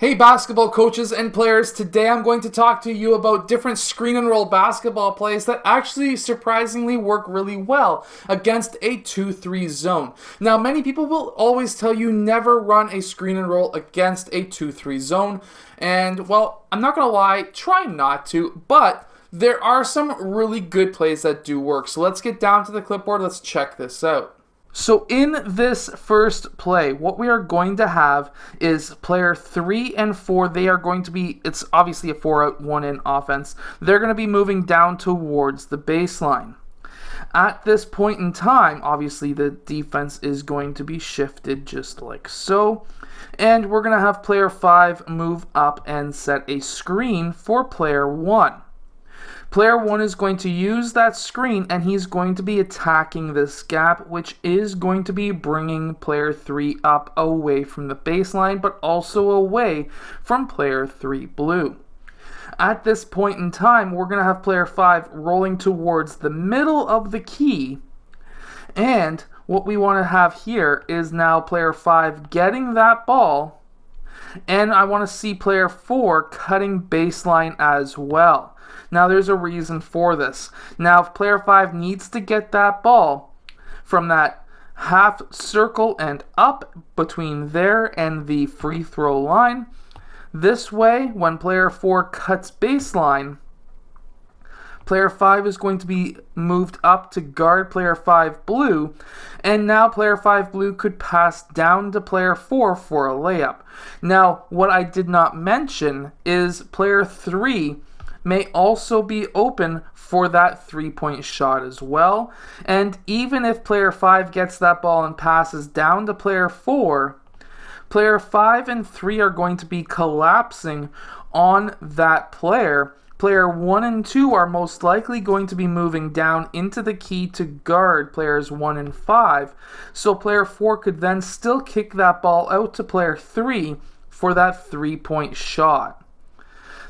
Hey basketball coaches and players, today I'm going to talk to you about different screen and roll basketball plays that actually surprisingly work really well against a 2-3 zone. Now many people will always tell you never run a screen and roll against a 2-3 zone, and well, I'm not going to lie, try not to, but there are some really good plays that do work. So let's get down to the clipboard, let's check this out. So in this first play, what we are going to have is player 3 and 4. They are going to be, it's obviously a 4-out, 1-in offense. They're going to be moving down towards the baseline. At this point in time, obviously the defense is going to be shifted just like so. And we're going to have player 5 move up and set a screen for player 1. Player 1 is going to use that screen and he's going to be attacking this gap, which is going to be bringing player 3 up away from the baseline, but also away from player 3 blue. At this point in time, we're going to have player 5 rolling towards the middle of the key, and what we want to have here is now player 5 getting that ball, and I want to see player 4 cutting baseline as well. Now there's a reason for this. Now if player 5 needs to get that ball from that half circle and up between there and the free throw line, this way when player 4 cuts baseline, player 5 is going to be moved up to guard player 5 blue, and now player 5 blue could pass down to player 4 for a layup. Now what I did not mention is player 3 may also be open for that 3-point shot as well. And even if player 5 gets that ball and passes down to player 4, player 5 and 3 are going to be collapsing on that player. Player 1 and 2 are most likely going to be moving down into the key to guard players 1 and 5. So player 4 could then still kick that ball out to player 3 for that 3-point shot.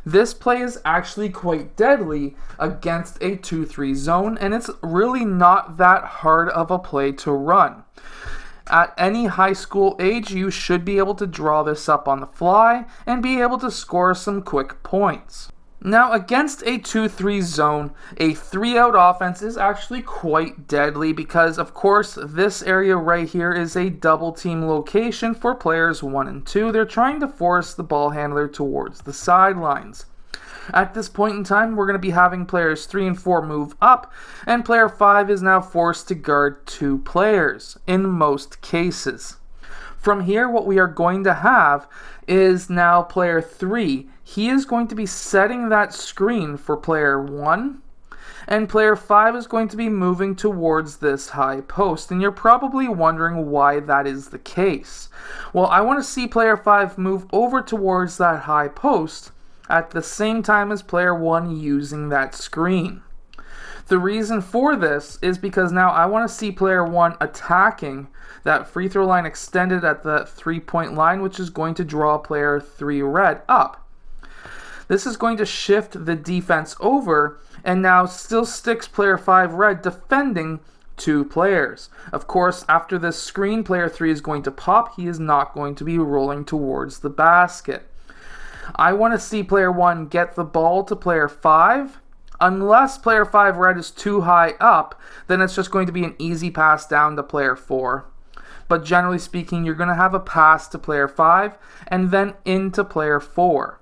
This play is actually quite deadly against a 2-3 zone, and it's really not that hard of a play to run. At any high school age, you should be able to draw this up on the fly and be able to score some quick points. Now, against a 2-3 zone, a 3-out offense is actually quite deadly because, of course, this area right here is a double team location for players 1 and 2. They're trying to force the ball handler towards the sidelines. At this point in time, we're going to be having players 3 and 4 move up, and player 5 is now forced to guard 2 players in most cases. From here, what we are going to have is now player 3. He is going to be setting that screen for player 1, and player 5 is going to be moving towards this high post. And you're probably wondering why that is the case. Well, I want to see player 5 move over towards that high post at the same time as player 1 using that screen. The reason for this is because now I want to see player 1 attacking that free throw line extended at the 3-point line, which is going to draw player 3 red up. This is going to shift the defense over and now still sticks player 5 red defending 2 players. Of course, after this screen, player 3 is going to pop. He is not going to be rolling towards the basket. I want to see player 1 get the ball to player 5. Unless player 5 red is too high up, then it's just going to be an easy pass down to player 4. But generally speaking, you're going to have a pass to player 5 and then into player 4.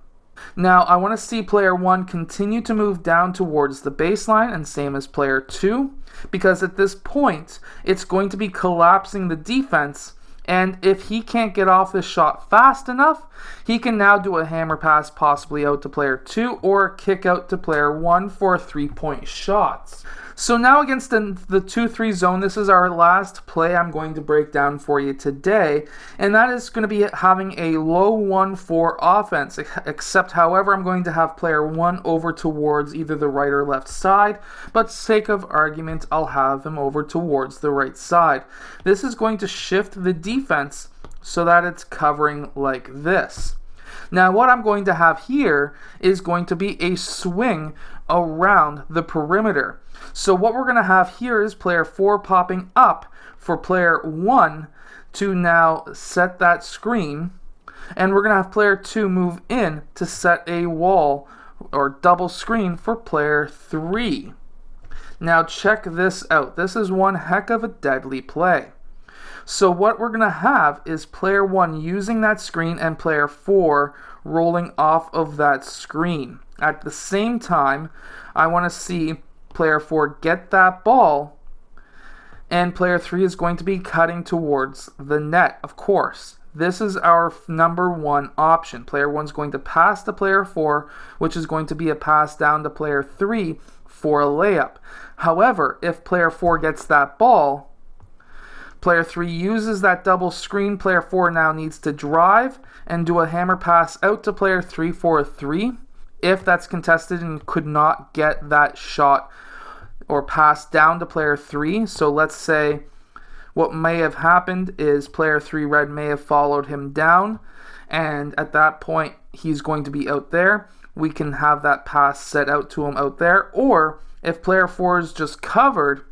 Now, I want to see player 1 continue to move down towards the baseline, and same as player 2, because at this point, it's going to be collapsing the defense, and if he can't get off this shot fast enough, he can now do a hammer pass possibly out to player 2 or kick out to player 1 for 3-point shots. So now against the 2-3 zone, this is our last play I'm going to break down for you today, and that is going to be having a low 1-4 offense, except however I'm going to have player 1 over towards either the right or left side, but sake of argument I'll have him over towards the right side. This is going to shift the defense so that it's covering like this. Now what I'm going to have here is going to be a swing around the perimeter. So what we're going to have here is player 4 popping up for player 1 to now set that screen. And we're going to have player 2 move in to set a wall or double screen for player 3. Now check this out. This is one heck of a deadly play. So what we're going to have is player 1 using that screen and player 4 rolling off of that screen. At the same time, I want to see player 4 get that ball, and player 3 is going to be cutting towards the net, of course. This is our number 1 option. Player 1 is going to pass to player 4, which is going to be a pass down to player 3 for a layup. However, if player 4 gets that ball, player 3 uses that double screen. Player 4 now needs to drive and do a hammer pass out to player 3 for a 3. If that's contested and could not get that shot or pass down to player 3. So let's say what may have happened is player 3 red may have followed him down, and at that point he's going to be out there. We can have that pass set out to him out there. Or if player 4 is just covered,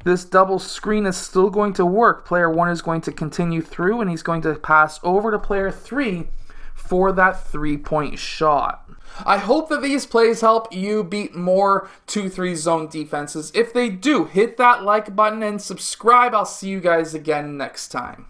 this double screen is still going to work. Player 1 is going to continue through, and he's going to pass over to player 3 for that 3-point shot. I hope that these plays help you beat more 2-3 zone defenses. If they do, hit that like button and subscribe. I'll see you guys again next time.